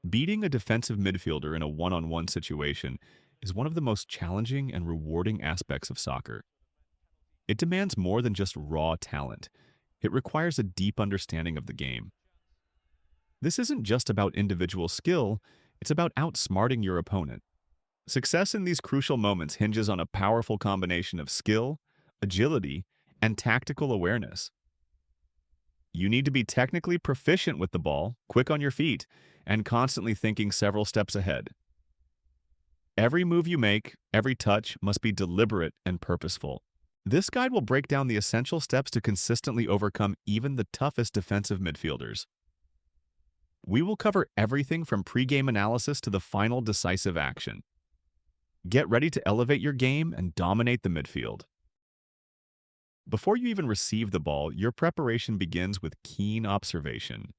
Beating a defensive midfielder in a one-on-one situation is one of the most challenging and rewarding aspects of soccer. It demands more than just raw talent. It requires a deep understanding of the game. This isn't just about individual skill, it's about outsmarting your opponent. Success in these crucial moments hinges on a powerful combination of skill, agility, and tactical awareness. You need to be technically proficient with the ball, quick on your feet, and constantly thinking several steps ahead. Every move you make, every touch, must be deliberate and purposeful. This guide will break down the essential steps to consistently overcome even the toughest defensive midfielders. We will cover everything from pre-game analysis to the final decisive action. Get ready to elevate your game and dominate the midfield. Before you even receive the ball, your preparation begins with keen observation.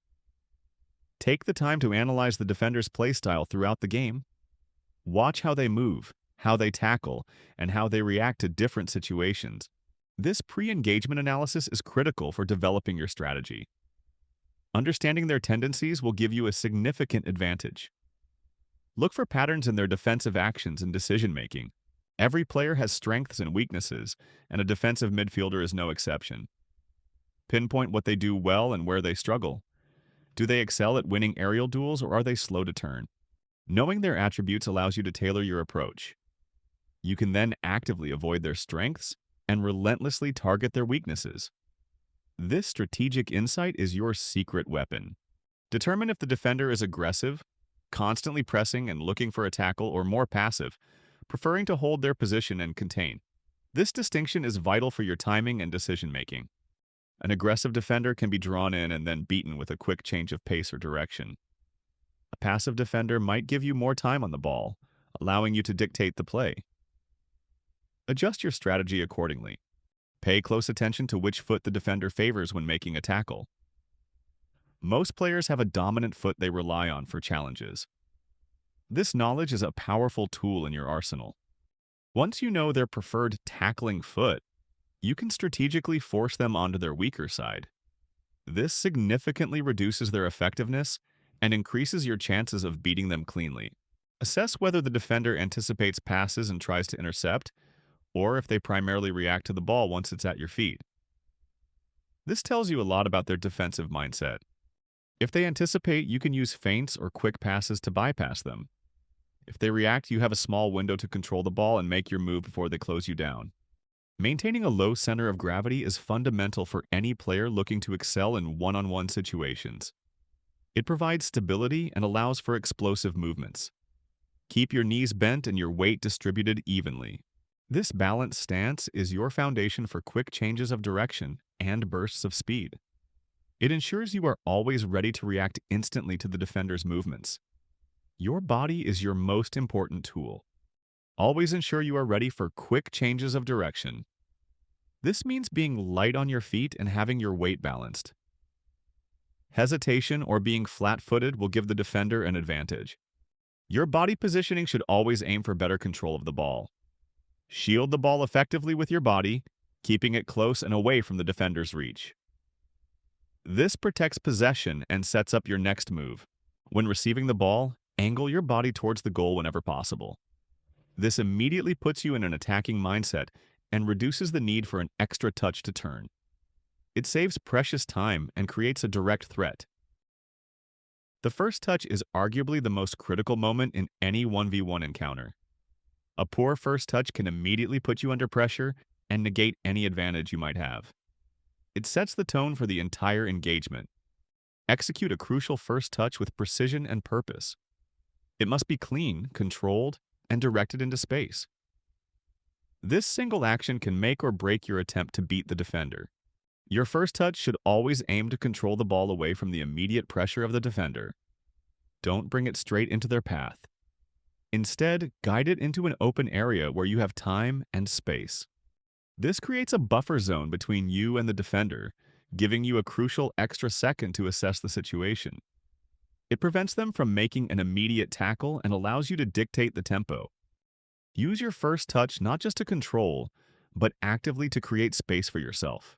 Take the time to analyze the defender's play style throughout the game. Watch how they move, how they tackle, and how they react to different situations. This pre-engagement analysis is critical for developing your strategy. Understanding their tendencies will give you a significant advantage. Look for patterns in their defensive actions and decision-making. Every player has strengths and weaknesses, and a defensive midfielder is no exception. Pinpoint what they do well and where they struggle. Do they excel at winning aerial duels, or are they slow to turn? Knowing their attributes allows you to tailor your approach. You can then actively avoid their strengths and relentlessly target their weaknesses. This strategic insight is your secret weapon. Determine if the defender is aggressive, constantly pressing and looking for a tackle, or more passive, preferring to hold their position and contain. This distinction is vital for your timing and decision-making. An aggressive defender can be drawn in and then beaten with a quick change of pace or direction. A passive defender might give you more time on the ball, allowing you to dictate the play. Adjust your strategy accordingly. Pay close attention to which foot the defender favors when making a tackle. Most players have a dominant foot they rely on for challenges. This knowledge is a powerful tool in your arsenal. Once you know their preferred tackling foot, you can strategically force them onto their weaker side. This significantly reduces their effectiveness and increases your chances of beating them cleanly. Assess whether the defender anticipates passes and tries to intercept, or if they primarily react to the ball once it's at your feet. This tells you a lot about their defensive mindset. If they anticipate, you can use feints or quick passes to bypass them. If they react, you have a small window to control the ball and make your move before they close you down. Maintaining a low center of gravity is fundamental for any player looking to excel in one-on-one situations. It provides stability and allows for explosive movements. Keep your knees bent and your weight distributed evenly. This balanced stance is your foundation for quick changes of direction and bursts of speed. It ensures you are always ready to react instantly to the defender's movements. Your body is your most important tool. Always ensure you are ready for quick changes of direction. This means being light on your feet and having your weight balanced. Hesitation or being flat-footed will give the defender an advantage. Your body positioning should always aim for better control of the ball. Shield the ball effectively with your body, keeping it close and away from the defender's reach. This protects possession and sets up your next move. When receiving the ball, angle your body towards the goal whenever possible. This immediately puts you in an attacking mindset and reduces the need for an extra touch to turn. It saves precious time and creates a direct threat. The first touch is arguably the most critical moment in any 1v1 encounter. A poor first touch can immediately put you under pressure and negate any advantage you might have. It sets the tone for the entire engagement. Execute a crucial first touch with precision and purpose. It must be clean, controlled, and directed into space. This single action can make or break your attempt to beat the defender. Your first touch should always aim to control the ball away from the immediate pressure of the defender. Don't bring it straight into their path. Instead, guide it into an open area where you have time and space. This creates a buffer zone between you and the defender, giving you a crucial extra second to assess the situation. It prevents them from making an immediate tackle and allows you to dictate the tempo. Use your first touch not just to control, but actively to create space for yourself.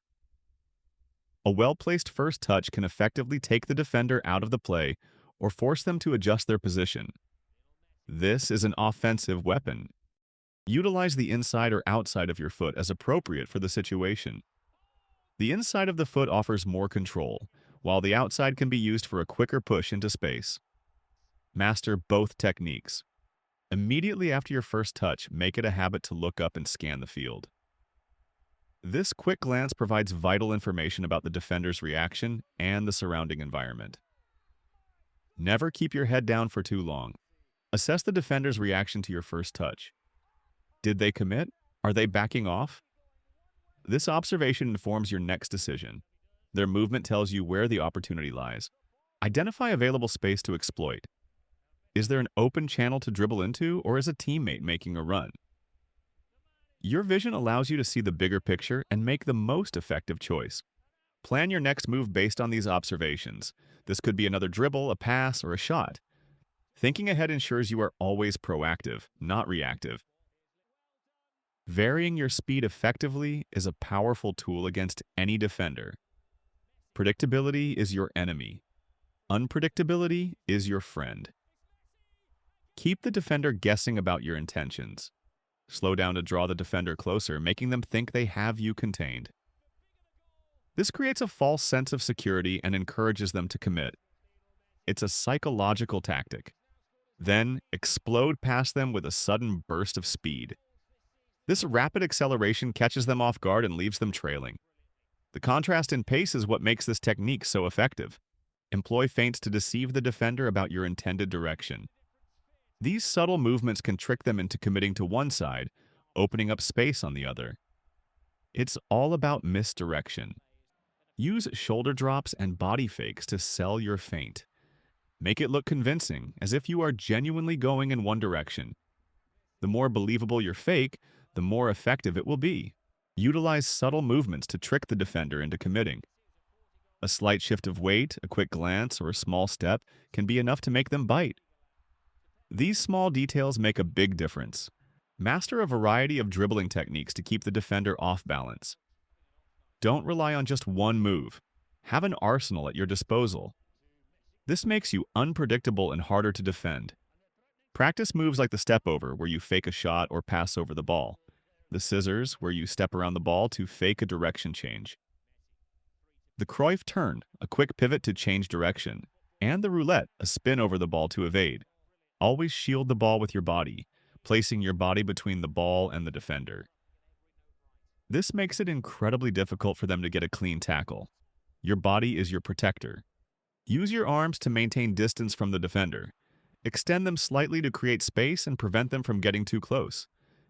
A well-placed first touch can effectively take the defender out of the play or force them to adjust their position. This is an offensive weapon. Utilize the inside or outside of your foot as appropriate for the situation. The inside of the foot offers more control, while the outside can be used for a quicker push into space. Master both techniques. Immediately after your first touch, make it a habit to look up and scan the field. This quick glance provides vital information about the defender's reaction and the surrounding environment. Never keep your head down for too long. Assess the defender's reaction to your first touch. Did they commit? Are they backing off? This observation informs your next decision. Their movement tells you where the opportunity lies. Identify available space to exploit. Is there an open channel to dribble into, or is a teammate making a run? Your vision allows you to see the bigger picture and make the most effective choice. Plan your next move based on these observations. This could be another dribble, a pass, or a shot. Thinking ahead ensures you are always proactive, not reactive. Varying your speed effectively is a powerful tool against any defender. Predictability is your enemy. Unpredictability is your friend. Keep the defender guessing about your intentions. Slow down to draw the defender closer, making them think they have you contained. This creates a false sense of security and encourages them to commit. It's a psychological tactic. Then, explode past them with a sudden burst of speed. This rapid acceleration catches them off guard and leaves them trailing. The contrast in pace is what makes this technique so effective. Employ feints to deceive the defender about your intended direction. These subtle movements can trick them into committing to one side, opening up space on the other. It's all about misdirection. Use shoulder drops and body fakes to sell your feint. Make it look convincing, as if you are genuinely going in one direction. The more believable your fake, the more effective it will be. Utilize subtle movements to trick the defender into committing. A slight shift of weight, a quick glance, or a small step can be enough to make them bite. These small details make a big difference. Master a variety of dribbling techniques to keep the defender off balance. Don't rely on just one move. Have an arsenal at your disposal. This makes you unpredictable and harder to defend. Practice moves like the step over, where you fake a shot or pass over the ball. The scissors, where you step around the ball to fake a direction change. The Cruyff turn, a quick pivot to change direction. And the roulette, a spin over the ball to evade. Always shield the ball with your body, placing your body between the ball and the defender. This makes it incredibly difficult for them to get a clean tackle. Your body is your protector. Use your arms to maintain distance from the defender. Extend them slightly to create space and prevent them from getting too close.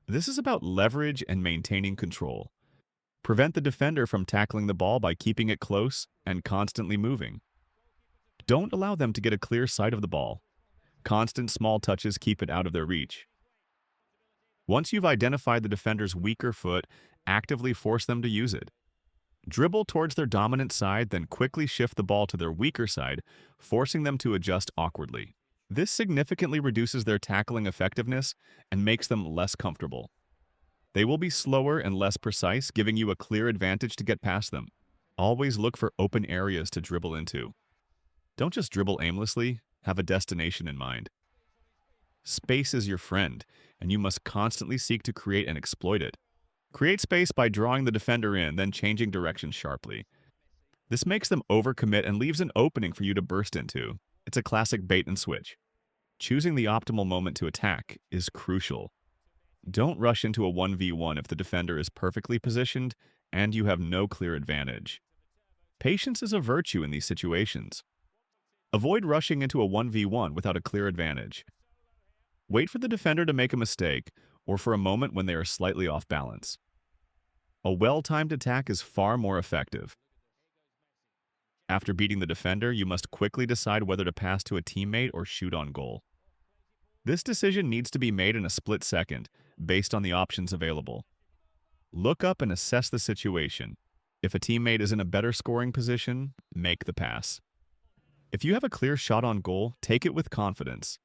This is about leverage and maintaining control. Prevent the defender from tackling the ball by keeping it close and constantly moving. Don't allow them to get a clear sight of the ball. Constant small touches keep it out of their reach. Once you've identified the defender's weaker foot, actively force them to use it. Dribble towards their dominant side, then quickly shift the ball to their weaker side, forcing them to adjust awkwardly. This significantly reduces their tackling effectiveness and makes them less comfortable. They will be slower and less precise, giving you a clear advantage to get past them. Always look for open areas to dribble into. Don't just dribble aimlessly, have a destination in mind. Space is your friend, and you must constantly seek to create and exploit it. Create space by drawing the defender in, then changing direction sharply. This makes them overcommit and leaves an opening for you to burst into. It's a classic bait and switch. Choosing the optimal moment to attack is crucial. Don't rush into a 1v1 if the defender is perfectly positioned and you have no clear advantage. Patience is a virtue in these situations. Avoid rushing into a 1v1 without a clear advantage. Wait for the defender to make a mistake or for a moment when they are slightly off balance. A well-timed attack is far more effective. After beating the defender, you must quickly decide whether to pass to a teammate or shoot on goal. This decision needs to be made in a split second, based on the options available. Look up and assess the situation. If a teammate is in a better scoring position, make the pass. If you have a clear shot on goal, take it with confidence.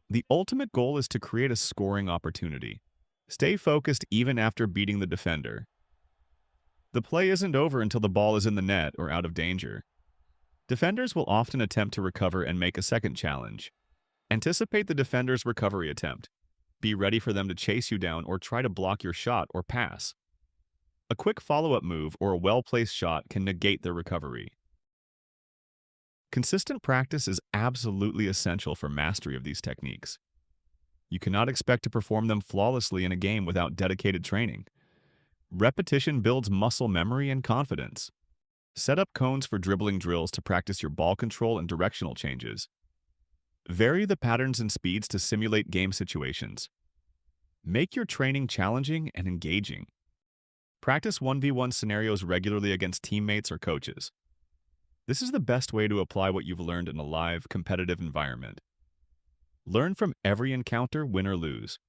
The ultimate goal is to create a scoring opportunity. Stay focused even after beating the defender. The play isn't over until the ball is in the net or out of danger. Defenders will often attempt to recover and make a second challenge. Anticipate the defender's recovery attempt. Be ready for them to chase you down or try to block your shot or pass. A quick follow-up move or a well-placed shot can negate their recovery. Consistent practice is absolutely essential for mastery of these techniques. You cannot expect to perform them flawlessly in a game without dedicated training. Repetition builds muscle memory and confidence. Set up cones for dribbling drills to practice your ball control and directional changes. Vary the patterns and speeds to simulate game situations. Make your training challenging and engaging. Practice 1v1 scenarios regularly against teammates or coaches. This is the best way to apply what you've learned in a live, competitive environment. Learn from every encounter, win or lose.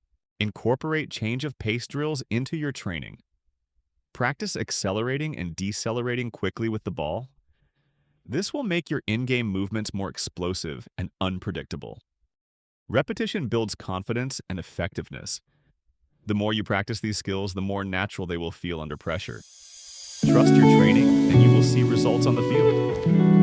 Incorporate change of pace drills into your training. Practice accelerating and decelerating quickly with the ball. This will make your in-game movements more explosive and unpredictable. Repetition builds confidence and effectiveness. The more you practice these skills, the more natural they will feel under pressure. Trust your training, and you will see results on the field.